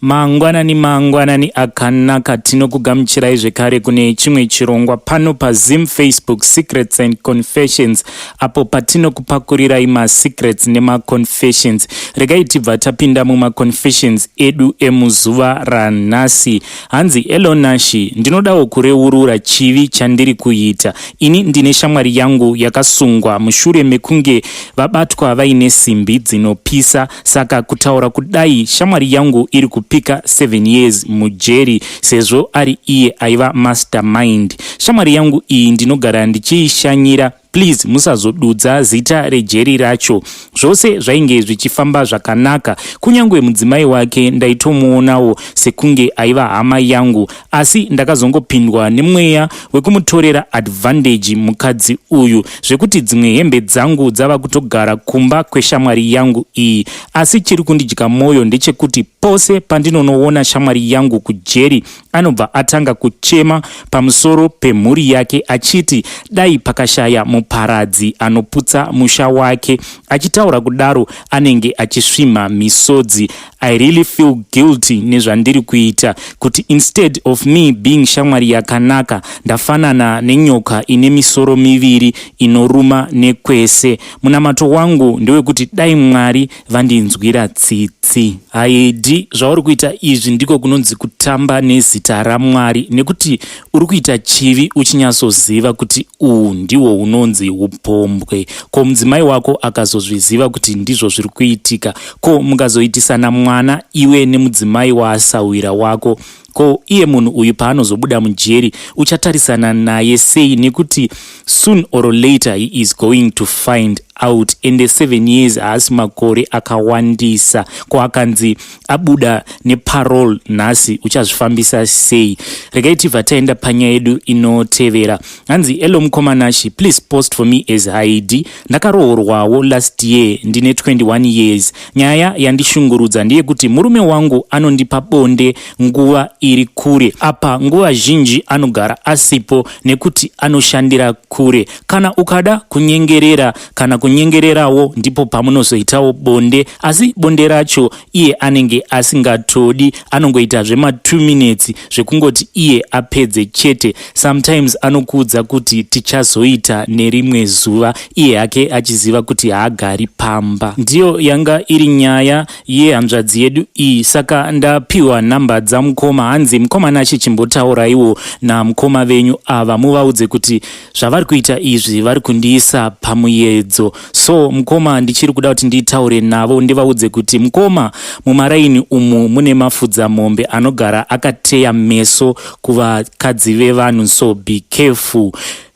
Mangwanani akanaka tinokugamuchirai zvekare kune chimwe chirongwa pano paZim Facebook Secrets and Confessions, apo patinokupakurirai masecrets nemaconfessions. Regai tibva tapinda mumaconfessions edu emuzuva ranhasi. Hanzi Elonashi, ndinodawo kureurura chivi chandiri kuita. Ini ndine shamwari yangu yakasungwa mushure mekunge vabatwa vaine simbi dzinopisa, saka kutaura kudai shamwari yangu iri kupika 7 years mujeri sezvo ari iye aiva mastermind. Shamwari yangu iyi ndinogara ndichiishanyira. Please musazodudza zita rejeri racho. Zvose zvainge zvichifamba zvakanaka. Kunyangwe mudzimai wake ndaitomuonawo sekunge aiva hama yangu, asi ndakazongopindwa nemweya wekumutorera advantage mukadzi uyu, zvekuti dzimwe hembe dzangu dzava kutogara kumba kweshamwari yangu iyi. Asi chiri kundidya mwoyo ndechekuti pose pandinonoona shamwari yangu kujeri, anobva atanga kuchema pamusoro pemhuri yake achiti dai pakashaya muparadzi anoputsa musha wake. Achitaura kudaro anenge achisvimha misodzi. I really feel guilty nezvandiri kuita, kuti instead of me being shamwari yakanaka ndafanana nenyoka ine misoro miviri inoruma nekwese. Munamato wangu ndewekuti dai Mwari vandinzwira tsitsi. Haidi zvauri kuita izvi ndiko kunonzi kutamba nezita raMwari, nekuti uri kuita chivi uchinyatsoziva kuti uhu ndihwo unonzi upombwe. Ko mudzimai wako akazozviziva kuti ndizvo zviri kuitika, ko mukazoitisana mwana iwe nemudzimai waasawira wako, ko iye munhu uyu paanozobuda mujeri uchatarisana naye sei? Nekuti soon or later he is going to find out. And 7 years haasi makore akawandisa. Ko akanzi abuda neparole nhasi uchazvifambisa sei? Regai tibva taenda panyaya yedu inotevera. Hanzi Elo Mukomanashi, please post for me as Haidi. Ndakarohorwawo last year ndine 21 years. Nyaya yandishungurudza ndeye kuti murume wangu anondipa bonde nguva iri kure. Apa nguva zhinji anogara asipo nekuti anoshandira kure. Kana ukada kunyengerera kana kunyengererawo ndipo pamunozoitawo bonde, asi bonde racho iye anenge asingatodi, anongoita zvema 2 minutes zvekungoti iye apedze chete. Sometimes anokuudza kuti tichazoita nerimwe zuva, iye hake achiziva kuti haagari pamba. Ndiyo yanga iri nyaya yehanzvadzi yedu iyi, saka ndapiwa namba dzamukoma. Hanzi Mukomanashi, chimbotauraiwo namukoma venyu ava muvaudze kuti zvavari kuita izvi vari kundiisa pamuyedzo. So mukoma ndichiri kuda kuti nditaure navo ndivaudze kuti mukoma, mumaraini umu mune mafudzamombe anogara akateya meso kuvakadzi vevanhu, so be careful.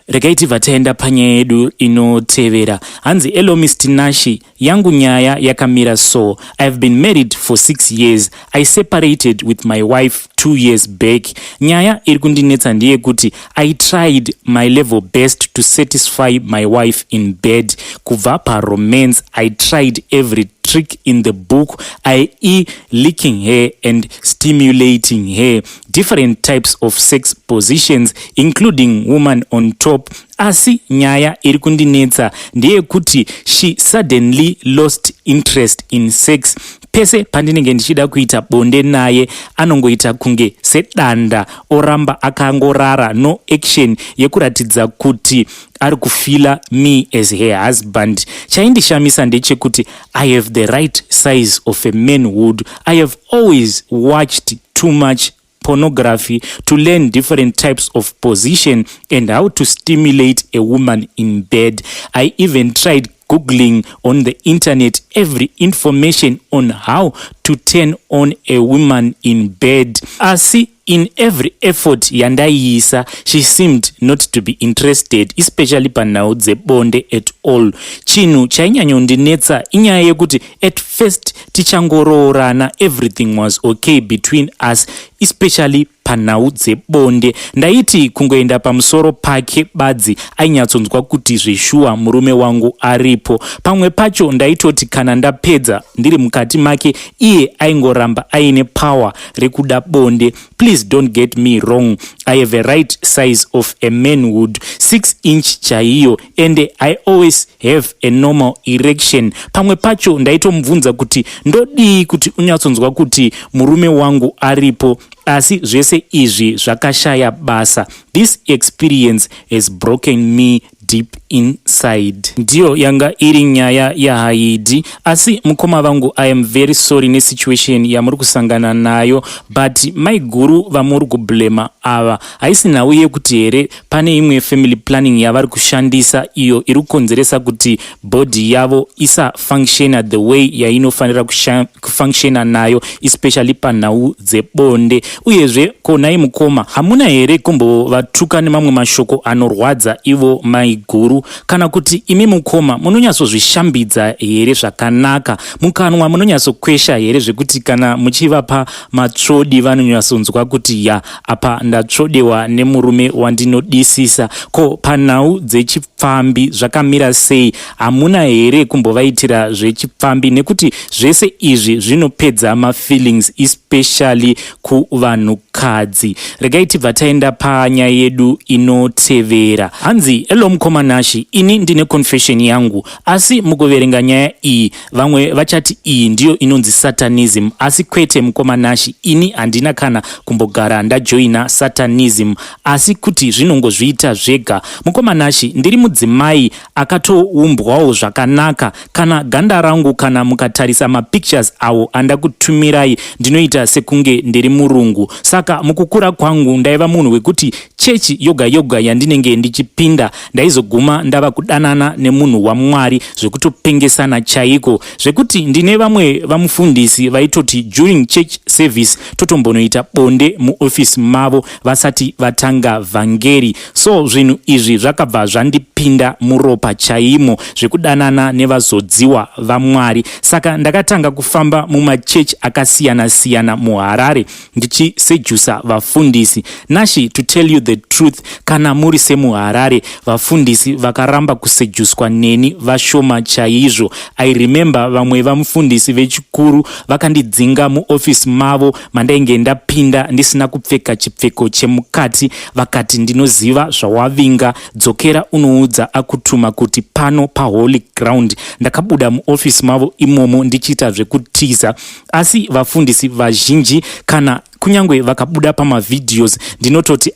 Regai tibva taenda panyaya yedu inotevera. Hanzi Elo Mr. Nashi, yangu nyaya yakamira so. I've been married for 6 years. I separated with my wife 2 years back. Nyaya iri kundinetsa ndiye kuti I tried my level best to satisfy my wife in bed. Kubva paromance, I tried every trick in the book, i.e. licking her and stimulating her, different types of sex positions including woman on top. Asi nyaya iri kundinetsa ndeye kuti she suddenly lost interest in sex. Pese pandinenge ndichida kuita bonde naye anongoita kunge sedanda, oramba akangorara, no action yekuratidza kuti ari kufila me as her husband. Chaindishamisa ndechekuti I have the right size of a manhood. I have always watched too much pornography to learn different types of position and how to stimulate a woman in bed. I even tried Googling on the internet every information on how to turn on a woman in bed. Asi in every effort yandaiisa, she seemed not to be interested, especially panhau dzebonde at all. Chinhu chainyanyondinetsa inyaya yekuti at first tichangoroorana everything was okay between us, especially panhau dzebonde. Ndaiti kungoenda pamusoro pake badzi ainyatsonzwa kuti zveshuwa murume wangu aripo. Pamwe pacho ndaitoti kana ndapedza ndiri mukati make iye aingoramba aine power rekuda bonde. Please please don't get me wrong, I have a right size of a manhood, 6-inch chaiyo, and I always have a normal erection. Pamwe pacho ndaitomubvunza kuti ndodii kuti unyatsonzwa kuti murume wangu aripo, asi zvese izvi zvakashaya basa. This experience has broken me deep inside. Ndiyo yanga iri nyaya ya Haidi, asi mukoma vangu, I am very sorry ne situation yamuri kusangana nayo, but my guru vamuri kublema ava haisi nhau yekuti here pane imwe family planning yavari kushandisa iyo iri kukonzeresa kuti body yavo isa functiona the way yainofanira kufunctiona nayo, especially panhau dzebonde. Uyezve konai mukoma, hamuna here kumbovatuka nemamwe mashoko anorwadza ivo maiguru, kana kuti imi mukoma munonyatsozvishambidza here zvakanaka, mukanwa munonyatsokwesha here zvekuti kana muchivapa matsvodi vanonyatsonzwa kuti ya apa ndatsvodewa nemurume wandinodisisa. Ko panhau dzechipfambi zvakamira sei? Hamuna here kumbovaitira zvechipfambi? Nekuti zvese izvi zvinopedza mafeelings, especially kuvanhukadzi. Regai tibva taenda panyaya yedu inotevera. Hanzi, hello mukoma Nashi, ini ndine confession yangu, asi mukuverenga nyaya iyi vamwe vachati iyi ndiyo inonzi Satanism, asi kwete mukoma Nashi, ini handina kana kumbogara ndajoina Satanism, asi kuti zvinongozviita zvega. Mukoma Nashi, ndiri mudzimai akatoumbwawo zvakanaka, kana ganda rangu kana mukatarisa mapictures awo andakutumirai ndinoita sekunge ndiri murungu. Saka mukukura kwangu ndaiva munhu wekuti chechi yoga yoga yandinenge ndichipinda ndaizoguma ndava kudanana nemunhu waMwari zvekutopengesana chaiko, zvekuti ndine vamwe vamufundisi vaitoti during church service totombonoita bonde muofisi mavo vasati vatanga vhangeri. So zvinhu izvi zvakabva zvandipinda muropa chaimo zvekudanana nevazodziwa vaMwari. Saka ndakatanga kufamba mumachechi akasiyana siyana muHarare ndichisejusa vafundisi. Nashi, to tell you the truth, kana muri semuHarare vafundisi vakaramba kusejuswa neni vashoma chaizvo. I remember vamwe vamufundisi vechikuru vakandidzinga muofisi mavo mandainge ndapinda ndisina kupfeka chipfeko chemukati, vakati ndinoziva zvawavinga, dzokera unoudza akutuma kuti pano paholy ground. Ndakabuda muofisi mavo imomo ndichiita zvekutiza, asi vafundisi vazhinji kana kunyangwe vakabuda pamavideos ndinototi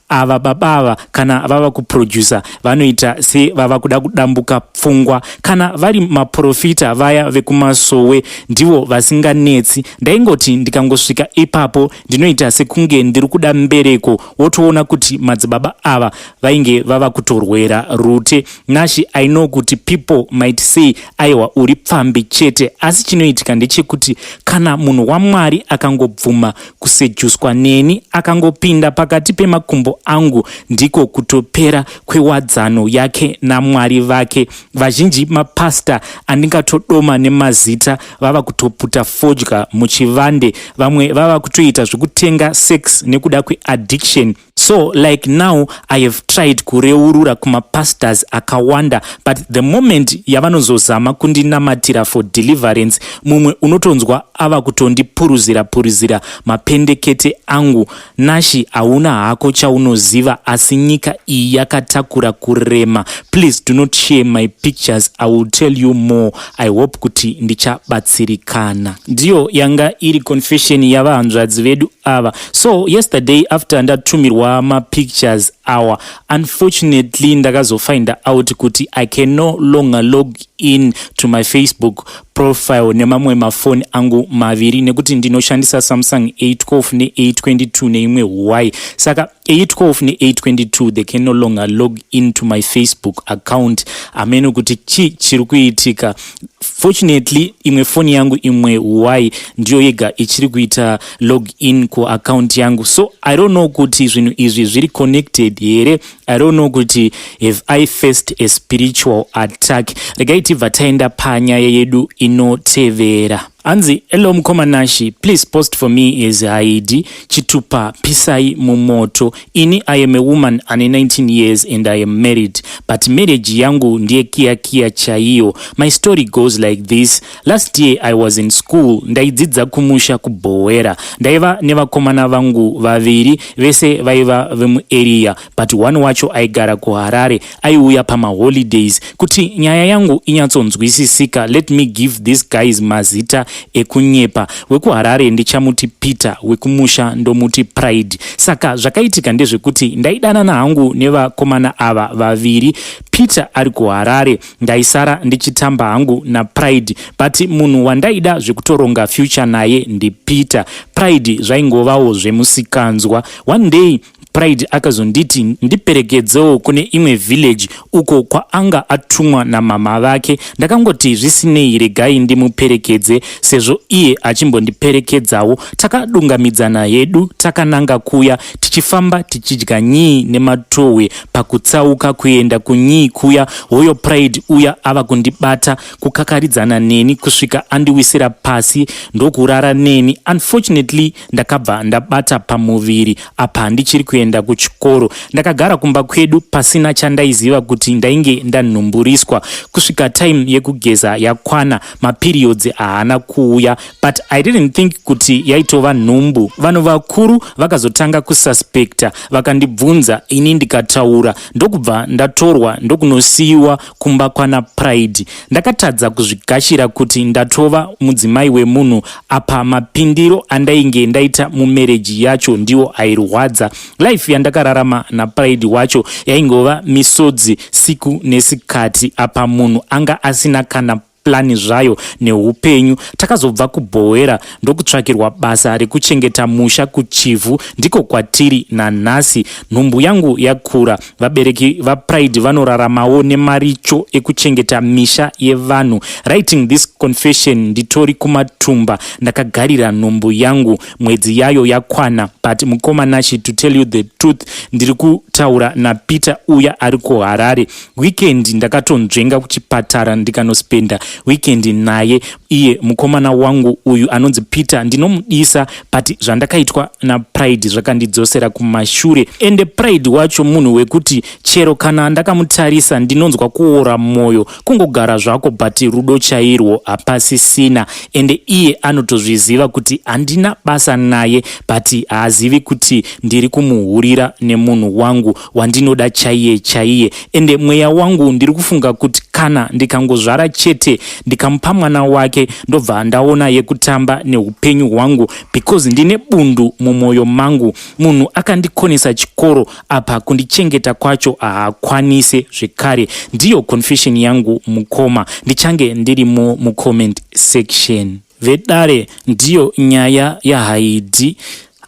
ava babava kana vava kuproducer vanoita se vava kuda kudambuka pfungwa, kana vari maprofita vaya vekumasowe ndivo vasinganetsi. Ndaingoti ndikangosvika ipapo ndinoita sekunge ndiri kuda mbereko, wotoona kuti madzibaba ava vainge vava kutorwera rute. Nashi, I know kuti people might say aiwa uri pfambi chete, asi chinoitika ndechekuti kana munhu waMwari akangobvuma kusejuswa neni akangopinda pakati pemakumbo angu, ndiko kutopera kwewadzano yake naMwari vake. Vazhinji mapasta andingatodoma nemazita vava kutoputa fodya muchivande, vamwe vava kutoita zvekutenga sex nekuda kweaddiction. So like now I have tried kureurura kumapastors akawanda, but the moment yavanozozama kundinamatira for deliverance, mumwe unotonzwa ava kutondipuruzira mapendekete angu. Nashi, hauna hako chaunoziva, asi nyika iyi yakatakura kurema. Please do not share my pictures, I will tell you more. I hope kuti ndichabatsirikana. Ndiyo yanga iri confession yavahanzvadzi vedu ava. So yesterday after ndatumirwa mapictures awa, unfortunately ndakazofind out kuti I can no longer log in to my Facebook profile nemamwe mafoni angu maviri, nekuti ndinoshandisa Samsung 812 ne822 neimwe Huawei. Saka 812 ne822 they can no longer log in to my Facebook account. Ameno kuti chiri kuitika. Fortunately imwe foni yangu imwe Huawei ndiyo yega ichiri kuita log in ku account yangu. So I don't know kuti zvinhu izvi zviri connected here. I don't know kuti have I faced a spiritual attack. Regai tibva taenda panyaya yedu inotevera. Anzi, hello mkomanashi, please post for me as Haidi Chitupa Pisai Mumoto. Ini I am a woman ane 19 years and I am married, but marriage yangu ndiye kia chaiyo. My story goes like this. Last year I was in school, ndaidzidza kumusha kuboera. Ndaiva nevakomana vangu vaviri, vese vaiva vemu area, but one wacho aigara kuHarare, aiuya pama holidays. Kuti nyaya yangu inyatsonzwisisika, let me give these guys mazita ekunyepa. WekuHarare ndichamuti Peter, wekumusha ndomuti Pride. Saka zvakaitika ndezvekuti ndaidanana hangu nevakomana ava vaviri. Peter ari kuHarare, ndaisara ndichitamba hangu na Pride, but munhu wandaida zvekutoronga future naye ndi Peter. Pride zvaingovawo zvemusikanzwa. One day Pride akazonditi ndiperekedzewo kune imwe village uko kwaanga atumwa namama vake. Ndakangoti zvisinei, regai ndimuperekedze sezvo iye achimbondiperekedzawo. Takadungamidzana yedu takananga kuya, tichifamba tichidya nyii nematohwe pakutsauka kuenda kunyii kuya. Hoyo Pride uya ava kundibata kukakaridzana neni kusvika andiwisira pasi ndokurara neni. Unfortunately ndakabva ndabata pamuviri apa ndichiri kuenda kuchikoro. Ndakagara kumba kwedu pasina chandaiziva kuti ndainge ndanhumburiswa. Kusvika time yekugeza yakwana, maperiods haana kuuya, but I didn't think kuti yaitova nhumbu. Vanhu vakuru vakazotanga kususpecta, vakandibvunza, ini ndikataura. Ndokubva ndatorwa ndokunosiyiwa kumba kwana Pride. Ndakatadza kuzvigashira kuti ndatova mudzimai wemunhu. Apa mapindiro andainge ndaita mumereji yacho ndiwo airwadza. Life yandakararama na Pride wacho yaingova misodzi siku nesikati. Apa munhu anga asina kana plani zvayo neupenyu. Takazobva kuboera ndokutsvakirwa basa rekuchengeta musha kuchivhu, ndiko kwatiri nanhasi. Nhumbu yangu yakura, vabereki vaPride vanoraramawo nemaricho ekuchengeta misha yevanhu. Writing this confession nditori kumatumba, ndakagarira nhumbu yangu, mwedzi yayo yakwana. But mukomanashi, to tell you the truth, ndiri kutaura na Peter uya ari kuHarare. Weekend ndakatonzvenga kuchipatara ndikanospenda weekend naye. Iye mukomana wangu uyu anonzi Peter ndinomudisa, but zvandakaitwa na Pride zvakandidzosera kumashure. Ende Pride wacho munhu wekuti chero kana ndakamutarisa ndinonzwa kuora moyo, kungogara zvako but rudo chairwo hapasisina. Ende iye anotozviziva kuti handina basa naye, but haazivi kuti ndiri kumuhurira nemunhu wangu wandinoda chaiye. Ende mweya wangu ndiri kufunga kuti kana ndikangozvara chete ndikamupa mwana wake, ndobva ndaona yekutamba neupenyu hwangu, because ndine bundu mumwoyo mangu. Munhu akandikonesa chikoro, apa kundichengeta kwacho haakwanise zvekare. Ndiyo confession yangu mukoma. Ndichange ndirimo mucomment section. Vedare ndiyo nyaya yaHaidi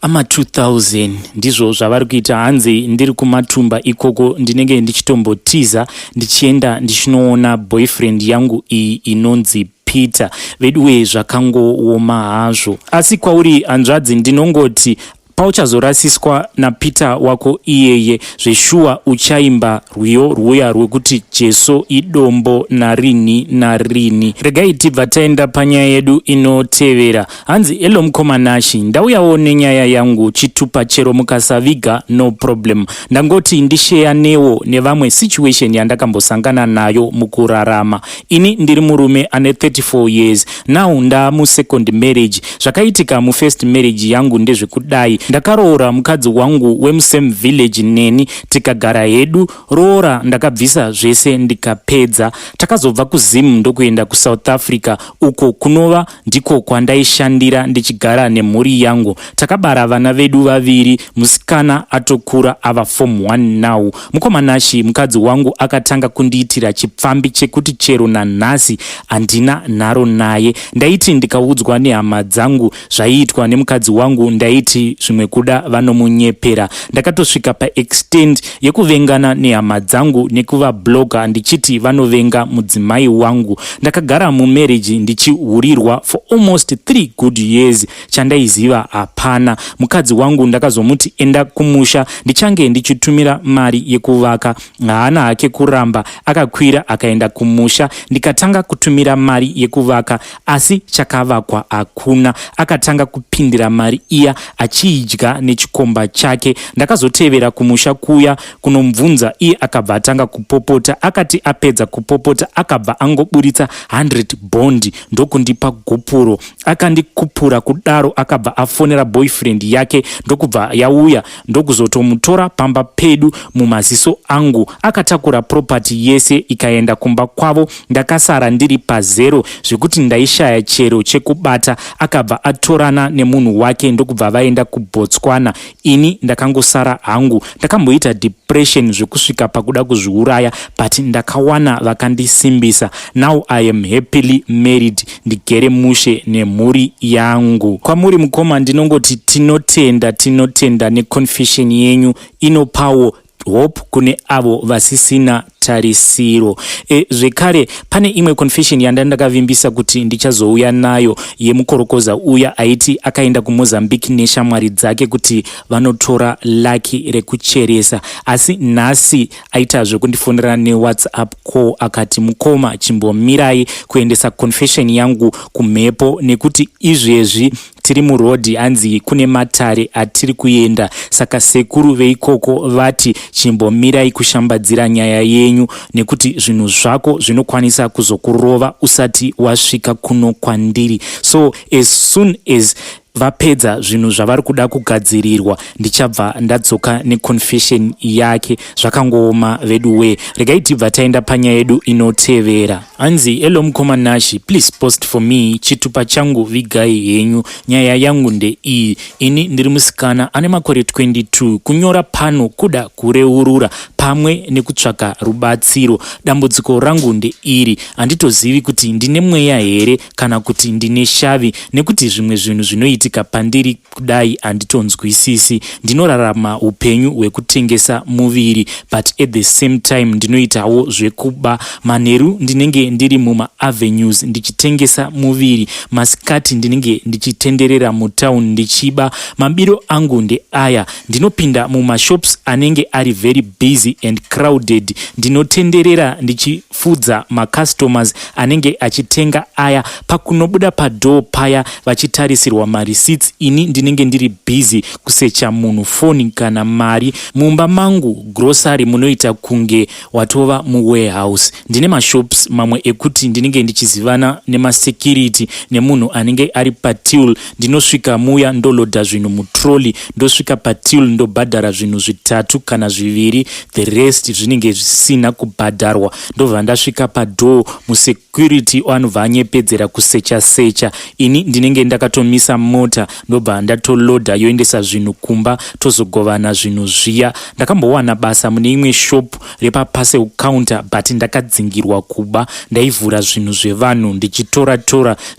ama 2000 ndizvo zvavari kuita. Hanzi ndiri kumatumba ikoko, ndinenge ndichitombotiza ndichienda ndichinoona boyfriend yangu iyi inonzi Peter. Veduwe zvakangooma hazvo, asi kwauri hanzvadzi ndinongoti pauchazorasiswa na Peter wako iyeye, zveshuwa uchaimba rwiyo rwuya rwekuti Jesu idombo narini. Regai tibva taenda panyaya yedu inotevera. Hanzi hello mukomanashi, ndauyawo nenyaya yangu chitupa, chero mukasaviga no problem. Ndangoti ndishare newo nevamwe situation yandakambosangana nayo mukurarama. Ini ndiri murume ane 34 years now, ndamu second marriage. Zvakaitika mufirst marriage yangu ndezvekudai. Ndakaroora mukadzi wangu wemusame village Neni, tikagara hedu. Roora ndakabvisa zvese ndikapedza. Takazobva kuZim ndokuenda kuSouth Africa, uko kunova ndiko kwandaishandira ndichigara nemhuri yangu. Takabara vana vedu vaviri, musikana atokura ava form 1 now. Mukomanashi, mukadzi wangu akatanga kundiitira chipfambi chekuti chero nanhasi handina nharo naye. Ndaiti ndikaudzwa nehama dzangu zvaiitwa nemukadzi wangu, ndaiti zvimwe kuda vanomunyepera. Ndakatosvika paextend yekuvengana nehama dzangu nekuvabloga ndichiti vanovenga mudzimai wangu. Ndakagara mumarriage ndichihurirwa for almost 3 good years. Chandaiziva hapana. Mukadzi wangu ndakazomuti enda kumusha ndichange ndichitumira mari yekuvaka. Haana hake kuramba, akakwira akaenda kumusha. Ndikatanga kutumira mari yekuvaka asi chakavakwa hakuna. Akatanga kupindira mari iya achiidya nechikomba chake. Ndakazotevera kumusha kuya kunomubvunza, iye akabva atanga kupopota. Akati apedza kupopota akabva angoburitsa 100 bondi ndokundipa gopuro. Akandikupura kudaro akabva afonera boyfriend yake ndokubva yauya ndokuzotomutora pamba pedu mumaziso angu. Akatakura property yese ikaenda kumba kwavo. Ndakasara ndiri pazero zvekuti ndaishaya chero chekubata. Akabva atorana nemunhu wake ndokubva vaenda kuBotswana. Ini ndakangosara hangu. Ndakamboita depression zvekusvika pakuda kuzviuraya, but ndakawana vakandisimbisa. Now I am happily married. Ndigere mushe nemhuri yangu. Kwamuri mukoma ndinongoti tinotenda neconfession yenyu inopawo hope kune avo vasisina tarisiro. Zvekare pane imwe confession yandakavimbisa kuti ndichazouya nayo yemukorokoza uya aiti akaenda kuMozambique neshamwari dzake kuti vanotora laki rekucheresa. Asi nhasi aita zvekundifonera neWhatsApp call akati mukoma chimbomirai kuendesa confession yangu kumhepo nekuti izvezvi tiri murodhi hanzi kune matare atiri kuenda. Saka sekuru veikoko vati chimbomirai kushambadzira nyaya yenyu nekuti zvinhu zvako zvinokwanisa kuzokurova usati wasvika kuno kwandiri. So as soon as vapedza zvinhu zvavari kuda kugadzirirwa ndichabva ndadzoka neconfession yake. Zvakangooma vedu we. Regai tibva taenda panyaya yedu inotevera. Hanzi hello mukoma Nashi, please post for me chitupa changu vigai yenyu. Nyaya yangu nde iyi. Ini ndiri musikana ane makore 22. Kunyora pano kuda kureurura pamwe nekutsvaka rubatsiro. Dambudziko rangu nde iri. Handitozivi kuti ndine mweya here kana kuti ndine shavi, nekuti zvimwe zvinhu zvinoitika pandiri kudai handitonzwisisi. Ndinorarama upenyu hwekutengesa muviri, but at the same time ndinoitawo zvekuba. Manheru ndinenge ndiri mumaavenues ndichitengesa muviri. Masikati ndinenge ndichitenderera mutauni ndichiba. Mabiro angu nde aya. Ndinopinda mumashops anenge ari very busy and crowded. Ndinotenderera ndichifudza macustomers anenge achitenga aya. Pakunobuda padoor paya vachitarisirwa mareceipts, ini ndinenge ndiri busy kusecha munhu phone kana mari. Mumba mangu grocery munoita kunge watova muwarehouse. Ndine mashops mamwe ekuti ndinenge ndichizivana nemasecurity nemunhu anenge ari patil. Ndinosvika muya ndoloda zvinhu mutroli, ndosvika patil ndobhadhara zvinhu 3 kana 2, the rest zvinenge zvisina kubhadharwa. Ndobva ndasvika padoor musecurity anobva anyepedzera kusecha. Ini ndinenge ndakatomisa mota ndobva ndatoloda yoendesa zvinhu kumba tozogovana zvinhu zviya. Ndakambowana basa mune imwe shop repaparcel counter, but ndakadzingirwa kuba. Ndaivhura zvinhu zvevanhu ndichitora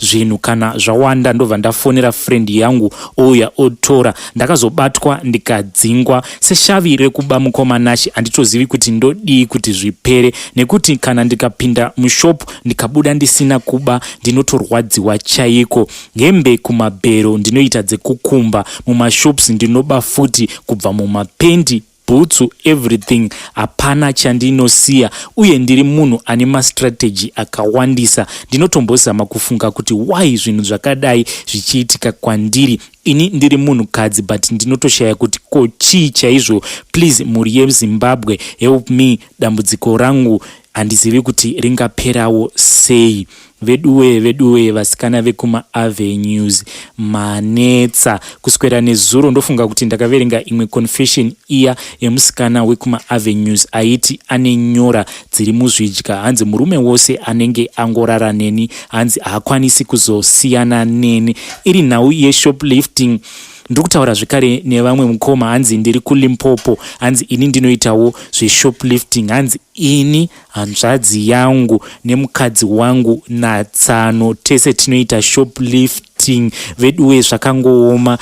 zvinhu kana zvawanda ndobva ndafonera friend yangu ouya otora. Ndakazobatwa ndikadzingwa seshavi rekuba mukoma Nashi. Handitozivi kuti ndodii kuti zvipere, nekuti kana ndikapinda mushop ndikabuda ndisina kuba ndinotorwadziwa chaiko. Hembe kumabhero ndinoita dzekukumba. Mumashops ndinoba futi kubva mumapendi, bhutsu, everything. Hapana chandinosiya, uye ndiri munhu ane mastrategy akawandisa. Ndinotombozama kufunga kuti why zvinhu zvakadai zvichiitika kwandiri. Ini ndiri munhu kadzi, but ndinotoshaya kuti ko chii chaizvo. Please muri yeZimbabwe help me. Dambudziko rangu handizivi kuti ringaperawo sei. Veduwe vasikana vekumaAvenues manetsa kuswera nezuro. Ndofunga kuti ndakaverenga imwe confession iya yemusikana wekumaAvenues aiti ane nyora dziri muzvidya. Hanzi murume wose anenge angorara neni hanzi haakwanisi kuzosiyana neni. Iri nhau yeshoplifting. Ndikutaura zvekare nevamwe mukoma. Hanzi ndiri kuLimpopo. Hanzi ini ndinoitawo zveshoplifting. Hanzi ini hanzvadzi yangu nemukadzi wangu Natsano tese tinoita shoplifting. Veduwe zvakangooma.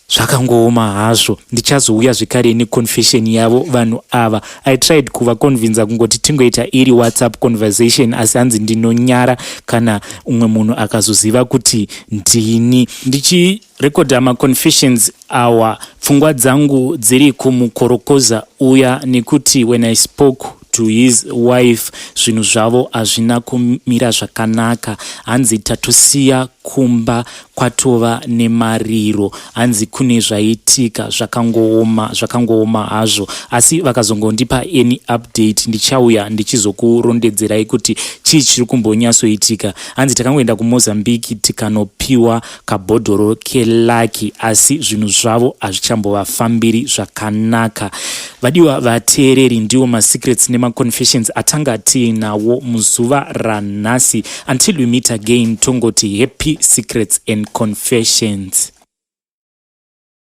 zvakangooma hazvo. Ndichazouya zvekare neconfession yavo vanhu ava. I tried kuvaconvinza kungoti tingoita iri WhatsApp conversation, asi hanzi ndinonyara kana umwe munhu akazoziva kuti ndini. Ndichirekodha maconfessions awa, pfungwa dzangu dziri kumukorokoza uya, nekuti when I spoke to his wife zvinhu zvavo hazvina kumira zvakanaka. Hanzi tatosiya kumba kwatova nemariro, hanzi kune zvaitika zvakangooma hazvo. Asi vakazongondipa any update ndichauya ndichizokurondedzerai kuti chii chiri kumbonyatsoitika. Hanzi takangoenda kuMozambique tikanopiwa kabhodhoro keLake, asi zvinhu zvavo hazvichambovafambiri zvakanaka. Vadiwa vateereri, ndiwo masecrets nemaconfessions atanga tiinawo muzuva ranhasi. Until we meet again, tongoti happy secrets and confessions.